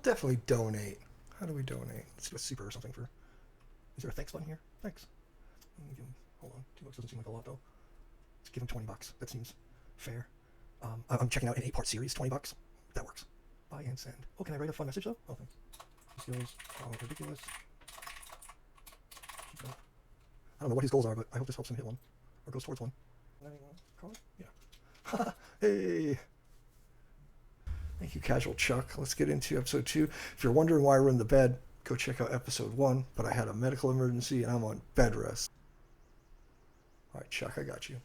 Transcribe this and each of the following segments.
definitely donate. How do we donate? Let's do a super or something for... Is there a thanks button here? Thanks. Hold on. $2 doesn't seem like a lot, though. Let's give him $20. That seems fair. I'm checking out an 8-part series. $20. That works. Buy and send. Oh, can I write a fun message, though? Oh, thanks. Skills. Oh, ridiculous. Keep it up. I don't know what his goals are, but I hope this helps him hit one. Or goes towards one. Yeah. Hey! Thank you, CashualChuck. Let's get into episode 2. If you're wondering why we're in the bed, go check out episode 1. But I had a medical emergency and I'm on bed rest. Alright, Chuck, I got you.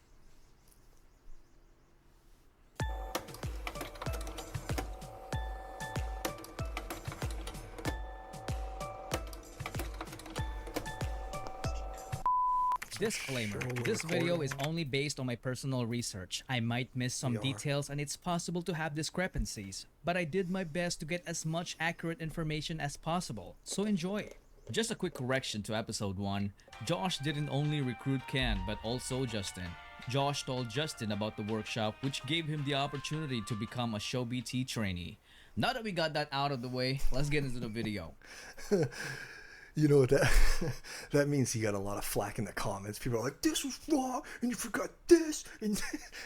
Disclaimer, this video is only based on my personal research. I might miss some details and it's possible to have discrepancies, but I did my best to get as much accurate information as possible, so enjoy. Just a quick correction to episode 1, Josh didn't only recruit Ken but also Justin. Josh told Justin about the workshop, which gave him the opportunity to become a Show BT trainee. Now that we got that out of the way, let's get into the video. You know what that that means? He got a lot of flack in the comments. People are like, this was wrong and you forgot this, and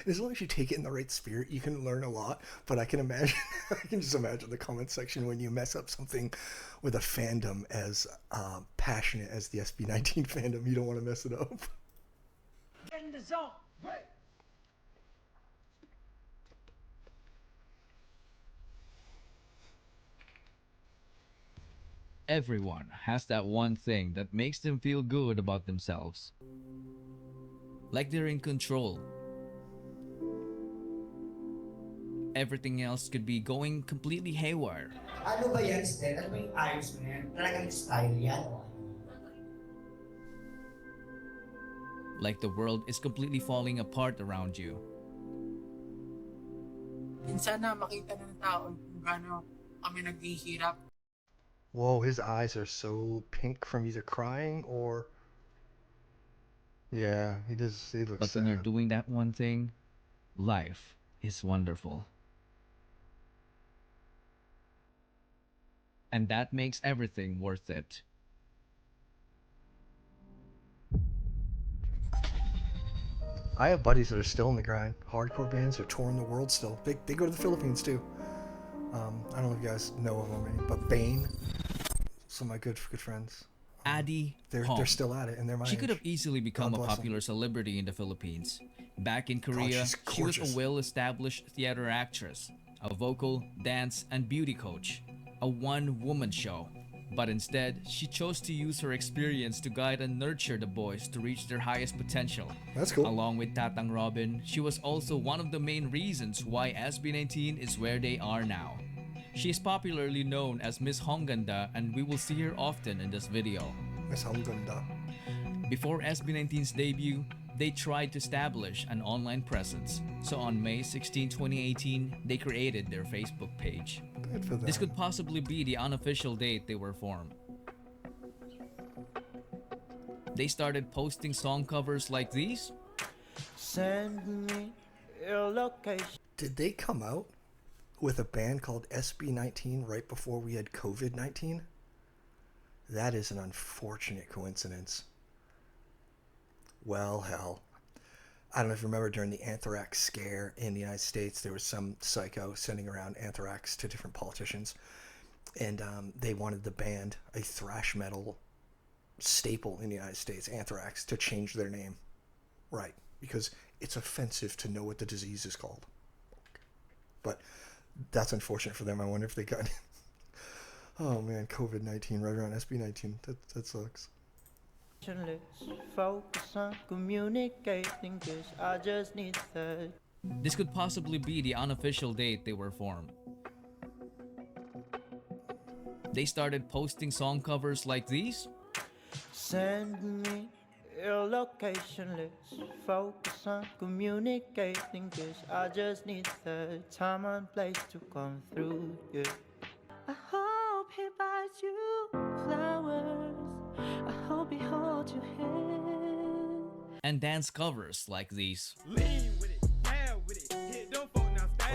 as long as you take it in the right spirit, you can learn a lot. But I can imagine I can just imagine the comment section when you mess up something with a fandom as passionate as the SB19 fandom. You don't want to mess it up. Get in the zone. Right. Everyone has that one thing that makes them feel good about themselves. Like they're in control. Everything else could be going completely haywire. Ano ba yan, Stel? Ano ba yung ayos mo na yan? Talagang style yan. Like the world is completely falling apart around you. Minsan na makita ng tao kung gaano kami naghihirap. Whoa, his eyes are so pink from either crying or... Yeah, he looks But sad. when you're doing that one thing, life is wonderful. And that makes everything worth it. I have buddies that are still in the grind. Hardcore bands are touring the world still. They go to the Philippines too. I don't know if you guys know of them, but Bane, some of my good friends. Addie They're still at it, and they're my She age. could have easily become God a bless them. popular celebrity in the Philippines. Back in Korea, she's she was gorgeous. a well-established theater actress, a vocal, dance, and beauty coach, a one-woman show. But instead, she chose to use her experience to guide and nurture the boys to reach their highest potential. That's cool. Along with Tatang Robin, she was also one of the main reasons why SB19 is where they are now. She is popularly known as Miss Hongganda, and we will see her often in this video. Miss Hongganda. Before SB19's debut, they tried to establish an online presence. So on May 16, 2018, they created their Facebook page. Good for them. This could possibly be the unofficial date they were formed. They started posting song covers like these. Send me your location. Did they come out with a band called SB19 right before we had COVID-19? That is an unfortunate coincidence. Well, hell. I don't know if you remember during the anthrax scare in the United States, there was some psycho sending around anthrax to different politicians. And they wanted the band, a thrash metal staple in the United States, Anthrax, to change their name. Right. Because it's offensive to know what the disease is called. But that's unfortunate for them. I wonder if they got... Oh man, COVID-19 right around SB19. That sucks. Let's focus on communicating, 'cause I just need that. This could possibly be the unofficial date they were formed. They started posting song covers like these. Send me your location. Let's focus on communicating, 'cause I just need the time and place to come through. Yeah. I hope he buys you flowers. I hope he holds your hand. And dance covers like these. Oh,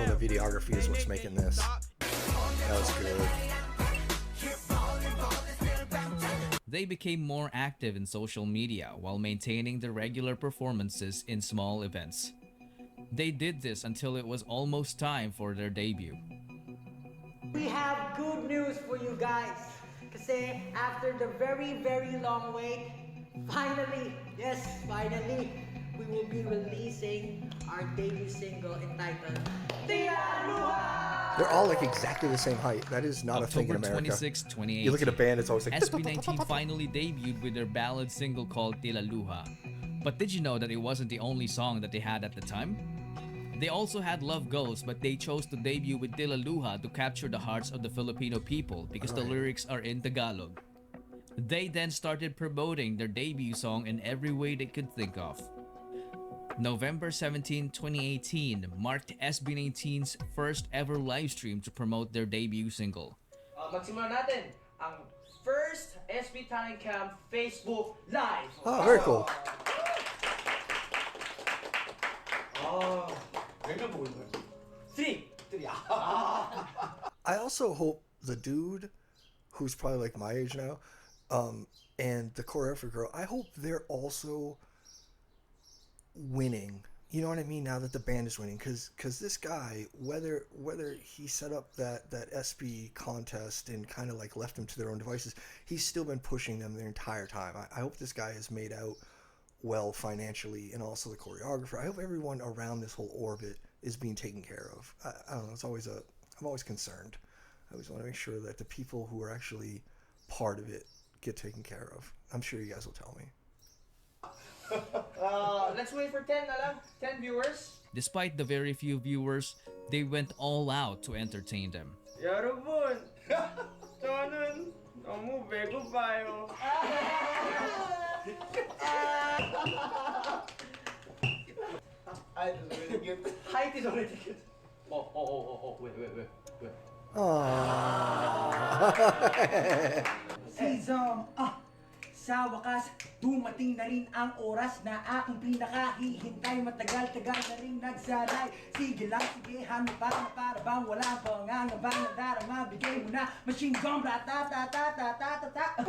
the videography is what's making this. That was good. They became more active in social media while maintaining their regular performances in small events. They did this until it was almost time for their debut. We have good news for you guys. Kasi after the very, very long wait, finally, yes, finally, we will be releasing our debut single entitled Tinaluha! They're all like exactly the same height. That is not a thing in October America. 26, 2018. You look at a band, it's always like SB19 finally debuted with their ballad single called Tinaluha. But did you know that it wasn't the only song that they had at the time? They also had Love Goes, but they chose to debut with Tinaluha to capture the hearts of the Filipino people because the lyrics are in Tagalog. They then started promoting their debut song in every way they could think of. November 17, 2018 marked SB19's first ever livestream to promote their debut single. Magsimula natin ang first SB Talent Camp Facebook Live. Oh, very cool. Three. I also hope the dude, who's probably like my age now, and the choreographer girl, I hope they're also winning. You know what I mean? Now that the band is winning, because this guy, whether he set up that SB contest and kind of like left them to their own devices, he's still been pushing them their entire time. I hope this guy has made out well financially, and also the choreographer. I hope everyone around this whole orbit is being taken care of. I don't know. I'm always concerned. I always want to make sure that the people who are actually part of it get taken care of. I'm sure you guys will tell me. Let's wait for 10 na lang. 10 viewers. Despite the very few viewers, they went all out to entertain them. 여러분, 저는 너무 배고파요. Height is really good. Height is already good. Wait. Sa wakas, dumating na rin ang oras na aking pinakahihintay. Matagal-tagal na rin nagsaray. Sige lang, sige, hano para bang wala pang angabang na darama. Bigay mo na, machine gun, ta-ta-ta-ta-ta-ta-ta.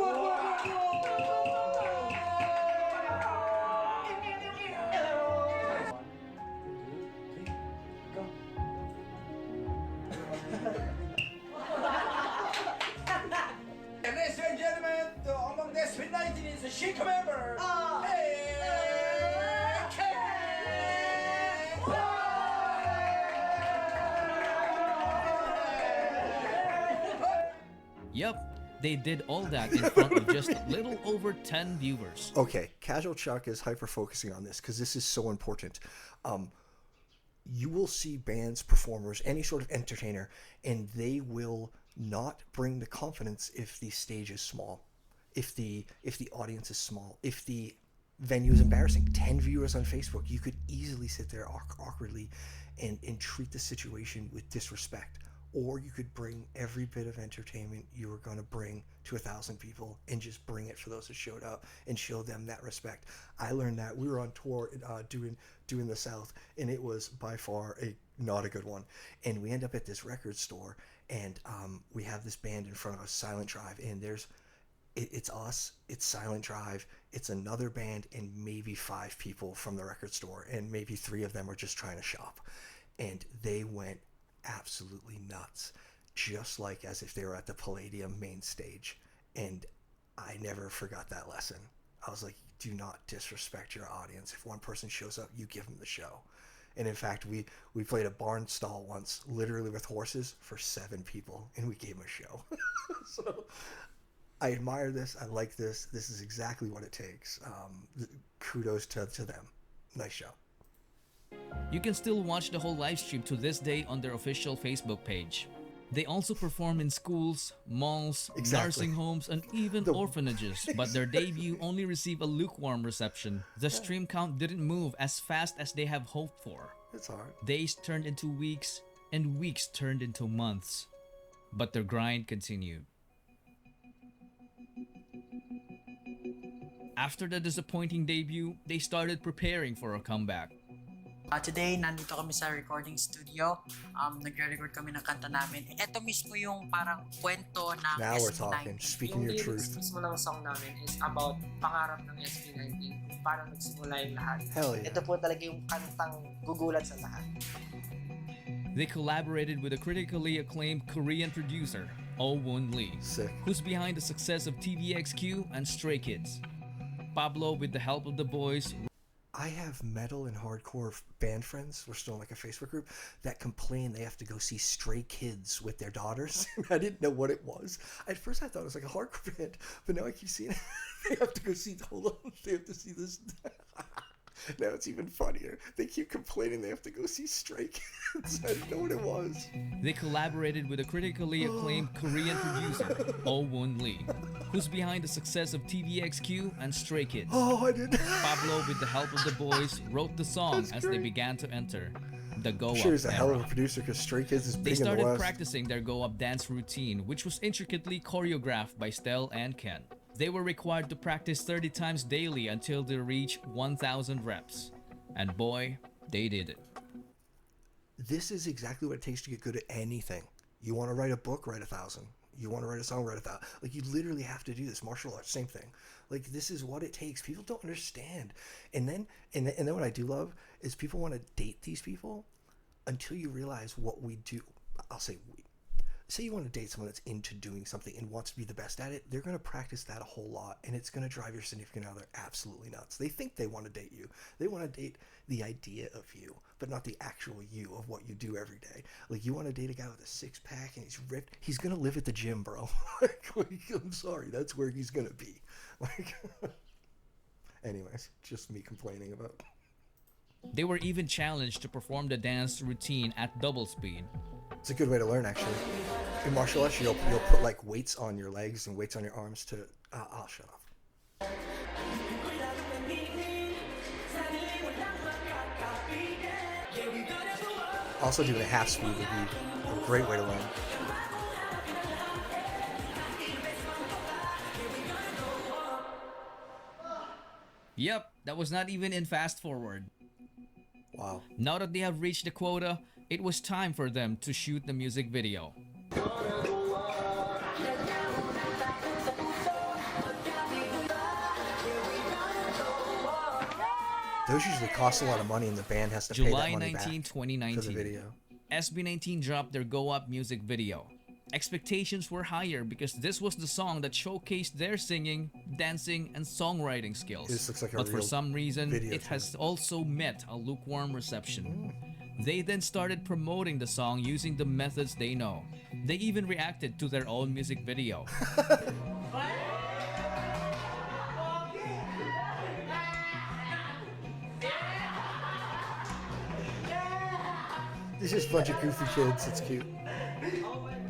Ladies and gentlemen, among the SB19 is a chic member. Yup, they did all that in front of just a little over 10 viewers. Okay, CashualChuck is hyper focusing on this because this is so important. You will see bands, performers, any sort of entertainer, and they will not bring the confidence if the stage is small, if the audience is small, if the venue is embarrassing. 10 viewers on Facebook, you could easily sit there awkwardly and treat the situation with disrespect. Or you could bring every bit of entertainment you were going to bring to 1,000 people and just bring it for those who showed up and show them that respect. I learned that. We were on tour doing the South, and it was by far not a good one. And we end up at this record store, and we have this band in front of us, Silent Drive, and it's us, it's Silent Drive, it's another band, and maybe 5 people from the record store, and maybe 3 of them are just trying to shop. And they went absolutely nuts, just like as if they were at the Palladium main stage. And I never forgot that lesson. I was like, do not disrespect your audience. If one person shows up, you give them the show. And in fact, we played a barn stall once, literally with horses, for 7 people, and we gave them a show. So I admire this. I like this. This is exactly what it takes. Kudos to them. Nice show. You can still watch the whole live stream to this day on their official Facebook page. They also perform in schools, malls, nursing homes, and even orphanages, but their debut only received a lukewarm reception. The stream count didn't move as fast as they have hoped for. It's hard. Days turned into weeks, and weeks turned into months. But their grind continued. After the disappointing debut, they started preparing for a comeback. Today, nandito kami sa recording studio. Nagre-record kami ng kanta namin. Ito mismo yung parang kwento ng Now we're SB19. talking. Speaking your truth. Yung lyrics mismo ng song namin is about pangarap ng SB19 kung paano nagsimula yung lahat. Hell yeah. Ito po talaga yung kantang gugulat sa lahat. They collaborated with a critically acclaimed Korean producer, Oh Woon Lee, Sick. who's behind the success of TVXQ and Stray Kids. Pablo, with the help of the boys, I have metal and hardcore band friends, we're still in like a Facebook group, that complain they have to go see Stray Kids with their daughters. I didn't know what it was. At first I thought it was like a hardcore band, but now I keep seeing it. They have to go see, hold on, they have to see this. Now it's even funnier. They keep complaining they have to go see Stray Kids. I didn't know what it was. they collaborated with a critically acclaimed Korean producer, Oh Woon Lee, who's behind the success of TVXQ and Stray Kids. Oh, I didn't. Pablo, with the help of the boys, wrote the song That's as they great. began to enter the Go I'm Up sure he's a hell of era. a producer because Stray Kids is They big in the started West. practicing their Go Up dance routine, which was intricately choreographed by Stel and Ken. They were required to practice 30 times daily until they reached 1,000 reps. And boy, they did it. This is exactly what it takes to get good at anything. You want to write a book, write 1,000. You want to write a song, write 1,000. Like, you literally have to do this. Martial arts, same thing. Like, this is what it takes. People don't understand. And then what I do love is people want to date these people until you realize what we do. I'll say we. Say you want to date someone that's into doing something and wants to be the best at it, they're going to practice that a whole lot, and it's going to drive your significant other absolutely nuts. They think they want to date you. They want to date the idea of you, but not the actual you of what you do every day. Like, you want to date a guy with a six-pack and he's ripped, he's going to live at the gym, bro. Like, I'm sorry, that's where he's going to be. Like, anyways, just me complaining about. They were even challenged to perform the dance routine at double speed. It's a good way to learn, actually. In martial arts, you'll put like weights on your legs and weights on your arms to. I'll shut up. Also, doing a half speed would be a great way to learn. Yep, that was not even in fast forward. Wow. Now that they have reached the quota, it was time for them to shoot the music video. Those usually cost a lot of money, and the band has to pay July that money 19, back for the 2019. video. SB19 dropped their Go Up music video. Expectations were higher because this was the song that showcased their singing, dancing, and songwriting skills. This looks like a But for real some reason, video it too. has also met a lukewarm reception. They then started promoting the song using the methods they know. They even reacted to their own music video. It's just a bunch of goofy kids. It's cute.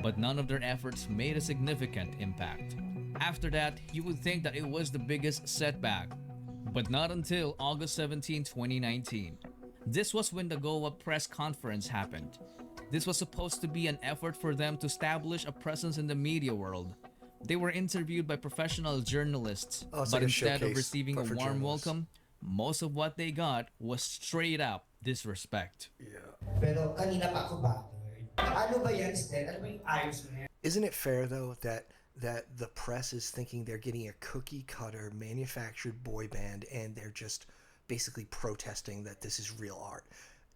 But none of their efforts made a significant impact. After that, you would think that it was the biggest setback. But not until August 17, 2019. This was when the Go Up press conference happened. This was supposed to be an effort for them to establish a presence in the media world. They were interviewed by professional journalists, Oh, it's but like a instead of showcase, receiving a but for warm journalists. welcome, most of what they got was straight up disrespect. Yeah. Pero kanina pa ako bothered. Ano ba yan, Stel? Ano ba yung ayos mo yan? Isn't it fair though that the press is thinking they're getting a cookie cutter manufactured boy band and they're just basically protesting that this is real art?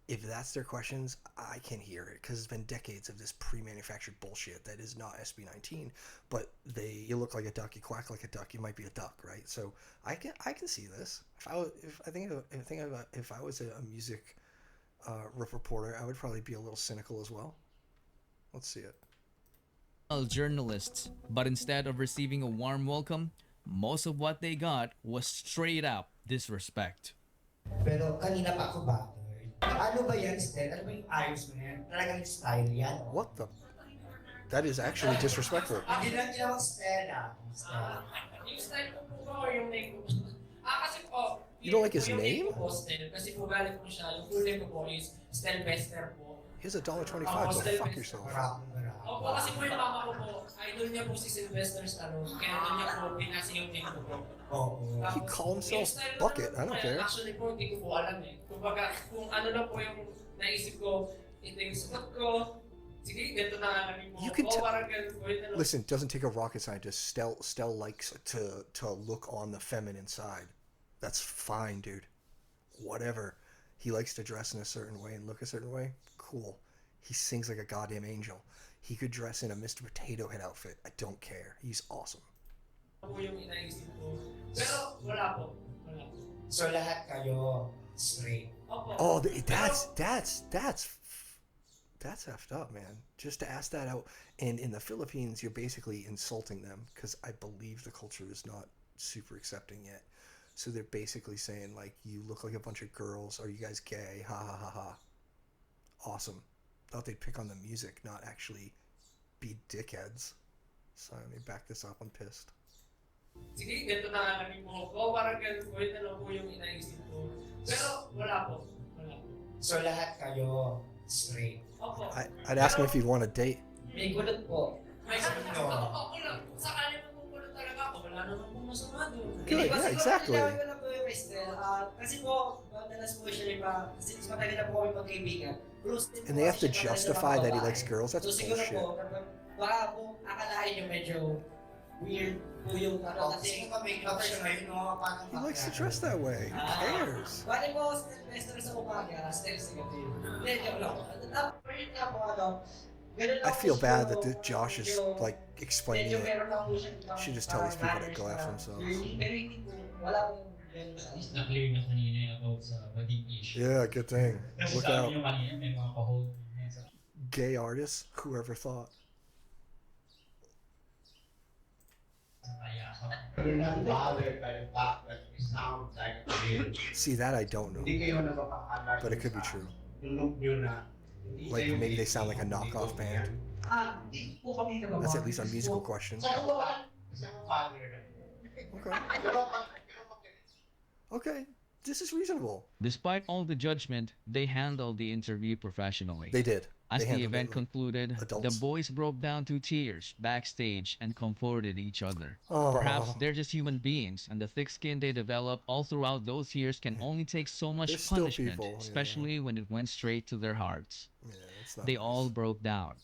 If that's their questions, I can hear it because it's been decades of this pre-manufactured bullshit that is not SB19. But you look like a duck, you quack like a duck, you might be a duck, right? So I can see this. If I was a music reporter, I would probably be a little cynical as well. Let's see it. Journalists, but instead of receiving a warm welcome, most of what they got was straight up disrespect. Pero kanina pa ako bothered. Ano ba yan, Stel? Ano ba yung ayos mo yan? Talagang style yan. What the? That is actually disrespectful. Ginawang Stel Stel. Yung style ko po, yung name ko. Kasi po, You don't like his yung name? ko po, Stel, kasi po galit po siya. Yung full name ko po is Stel Bester po. Here's $1.25. Go fuck yourself. Opo, kasi po yung mama ko po, idol niya po si Sylvester Stallone. Kaya doon niya po pinasa yung name ko po. He called himself Bucket. I don't care. Actually po, hindi ko po alam eh. Kumbaga, kung ano lang po yung naisip ko, ito yung suot ko. Sige, ganito na nga namin po. You can Parang ganun po. Listen, it doesn't take a rocket scientist. Stell likes to look on the feminine side. That's fine, dude. Whatever. He likes to dress in a certain way and look a certain way. Cool. He sings like a goddamn angel. He could dress in a Mr. Potato Head outfit. I don't care. He's awesome. So lahat kayo straight. Oh, that's effed up, man. Just to ask that out. And in the Philippines, you're basically insulting them because I believe the culture is not super accepting yet. So they're basically saying, like, you look like a bunch of girls. Are you guys gay? Ha ha ha ha. Awesome. Thought they'd pick on the music, not actually be dickheads. So let me back this up. I'm pissed. Sige, ganito na nga namin po. Parang ganun po. Yun na lang po yung inaisip ko. Pero wala po. So lahat kayo straight. Opo. I'd ask him if he'd want a date. May gulot po. May gulot po. Ako lang. Sakali mo po gulot talaga ako. Wala naman po masama doon. Good, yeah, exactly. Wala po yung Estel. Kasi po, madalas po siya iba. Kasi mas matagal na po kami magkaibigan. And they have to justify that he likes girls. That's so, siguro bullshit. po, baka po akalain nyo medyo weird po yung kasi makeup siya ngayon, no? Parang He likes to dress that way. Who cares? Bale po, Estel sa umaga, Estel sa gabi. Hindi, joke lang. I feel bad that Josh is like explaining it. Should just tell these people to go after themselves. Yeah, good thing. Look out. Gay artists? Whoever thought? See, that I don't know. But it could be true. Like maybe they sound like a knockoff band. That's at least a musical question. Okay, this is reasonable. Despite all the judgment, they handled the interview professionally. They did. As They the handled event it like concluded, adults. the boys broke down to tears backstage and comforted each other. Oh. Perhaps they're just human beings, and the thick skin they develop all throughout those years can only take so much They're still punishment, people, yeah. especially when it went straight to their hearts. Yeah, it's not They nice. all broke down.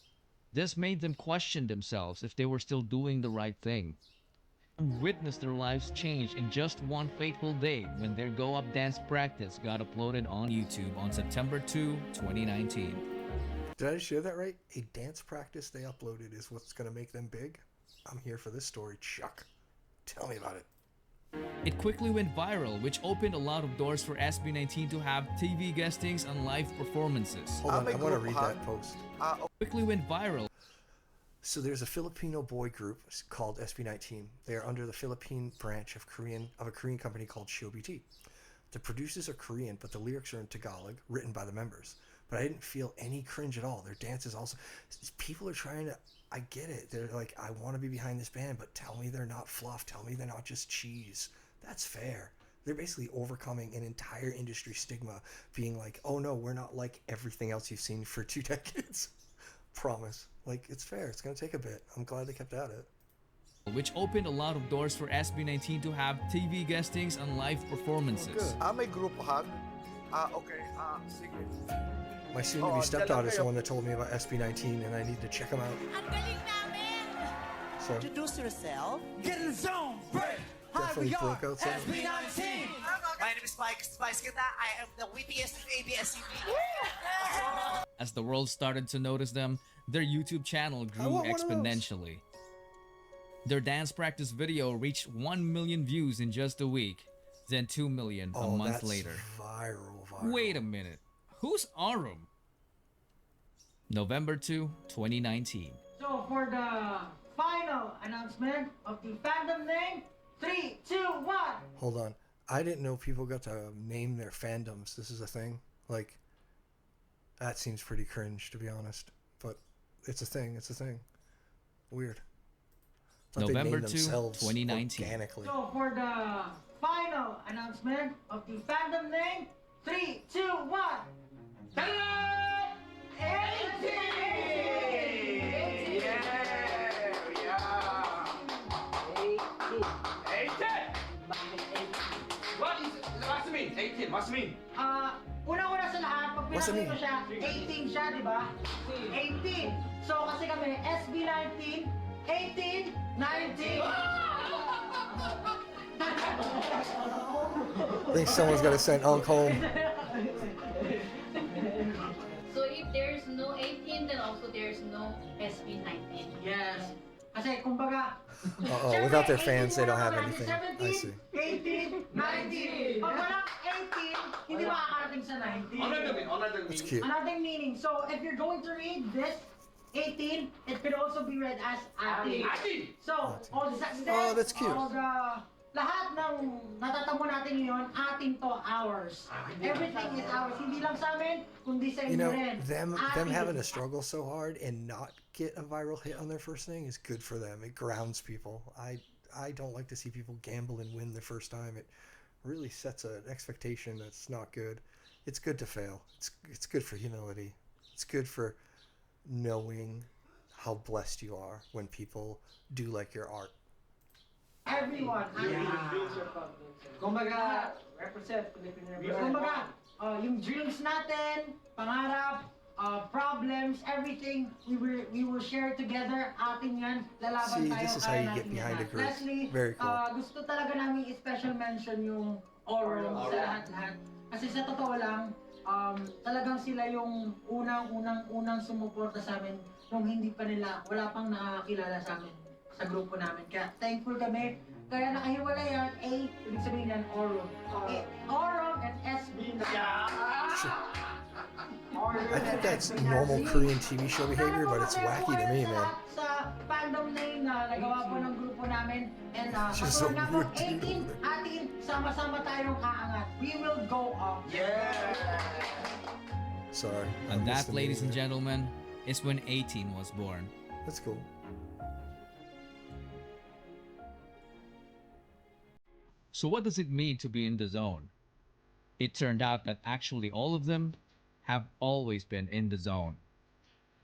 This made them question themselves if they were still doing the right thing. Witnessed their lives change in just one fateful day when their Go Up dance practice got uploaded on YouTube on September 2, 2019. Did I share that right? A dance practice they uploaded is what's going to make them big? I'm here for this story, Chuck. Tell me about it. It quickly went viral, which opened a lot of doors for SB19 to have TV guestings and live performances. Hold on, I want to read that post. Quickly went viral. So there's a Filipino boy group called SB19. They are under the Philippine branch of a Korean company called CashualChuck. The producers are Korean, but the lyrics are in Tagalog, written by the members. But I didn't feel any cringe at all. Their dances also... People are trying to... I get it. They're like, I want to be behind this band, but tell me they're not fluff. Tell me they're not just cheese. That's fair. They're basically overcoming an entire industry stigma, being like, oh no, we're not like everything else you've seen for 2 decades. Promise. Like, it's fair. It's going to take a bit. I'm glad they kept at it. Which opened a lot of doors for SB19 to have TV guestings and live performances. May grupohan? Okay. Sige. My soon-to-be stepdaughter is the one that told me about SB19, and I need to check them out. So, Introduce yourself. Get in the zone, break. definitely broke out something. SB19. My name is Mike Spice Kita. I am the wittiest of ABS-CBN. As the world started to notice them, their YouTube channel grew want one of those. exponentially. Their dance practice video reached 1 million views in just a week, then 2 million a month that's later. Viral. Wait a minute. Who's Arum? November 2, 2019. So for the final announcement of the fandom name, 3, 2, 1. Hold on. I didn't know people got to name their fandoms. This is a thing. Like, that seems pretty cringe, to be honest. But it's a thing. It's a thing. Weird. Thought they'd November name 2, themselves 2019. Organically. So for the final announcement of the fandom name, 3, 2, 1. Ta-da! What's mean? Una-una sa lahat, pag What's it pinakita mean? siya, 18 siya, di ba? 18. So kasi kami, SB19, 18, 19. I think someone's got to send Unc home. So if there's no 18, then also there's no SB19. Yes. Kasi kumbaga, Uh-oh, syempre, without their 18 fans, they don't muna have natin, anything. 17, I see. 18, 19. Pag walang 18, hindi makakarating sa 19. That's cute. Another meaning. So if you're going to read this 18, it could also be read as ating. So all the success, Oh, that's cute. all the lahat ng natatamo natin ngayon, ating to, ours. Everything is ours. Hindi lang sa amin, kundi sa You inyo know, rin. them Ating. having to struggle so hard and not get a viral hit on their first thing is good for them. It grounds people. I don't like to see people gamble and win the first time. It really sets an expectation that's not good. It's good to fail. It's good for humility. It's good for knowing how blessed you are when people do like your art. Everyone. Kumbaga, represent, Philippine represent. Kumbaga, yung dreams natin, pangarap, problems, everything, we will share together. Atin yan, lalaban See, tayo. this is how kaya you get natin behind yan. a group. Lastly, Very cool. gusto talaga namin i-special mention yung Orum sa lahat-lahat. Kasi sa totoo lang, talagang sila yung unang sumuporta sa amin nung hindi pa nila, wala pang nakakilala sa amin sa grupo namin. Kaya thankful kami. Kaya nakahiwalay yan, A, ibig sabihin yan, Orum. Orum and SB. I think that's normal Korean TV show behavior, but it's wacky to me, man. Sa fandom name na nagawa po ng grupo namin. And She's so katulad nga po, weird, dude. 18, atin, sama-sama tayong aangat. We will go up. Sorry. And I missed that, the ladies and meaning. gentlemen, is when 18 was born. That's cool. So what does it mean to be in the zone? It turned out that actually all of them have always been in the zone.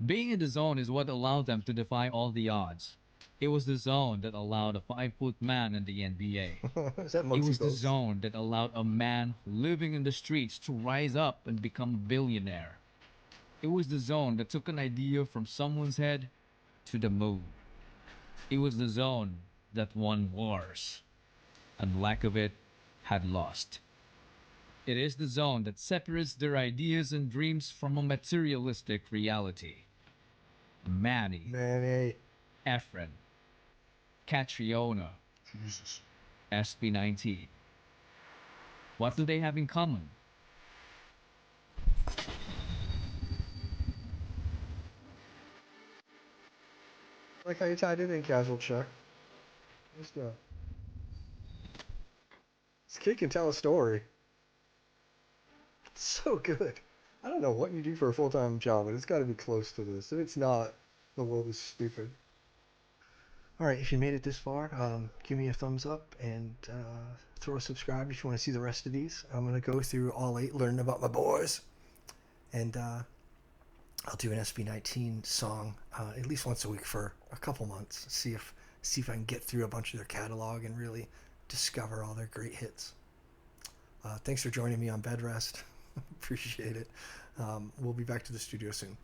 Being in the zone is what allowed them to defy all the odds. It was the zone that allowed a 5-foot man in the NBA. Is that It Muggsy was the Bogues? zone that allowed a man living in the streets to rise up and become a billionaire. It was the zone that took an idea from someone's head to the moon. It was the zone that won wars, and lack of it had lost. It is the zone that separates their ideas and dreams from a materialistic reality. Manny, Efren, Catriona, SB19. What do they have in common? Like how you tied it in, CashualChuck. Let's go. This kid can tell a story. It's so good. I don't know what you do for a full-time job, but it's got to be close to this. If it's not, the world is stupid. Alright, if you made it this far, give me a thumbs up and throw a subscribe if you want to see the rest of these. I'm going to go through all 8, learn about my boys. And I'll do an SB19 song at least once a week for a couple months. See if I can get through a bunch of their catalog and really discover all their great hits. Thanks for joining me on bed rest. Appreciate it. We'll be back to the studio soon.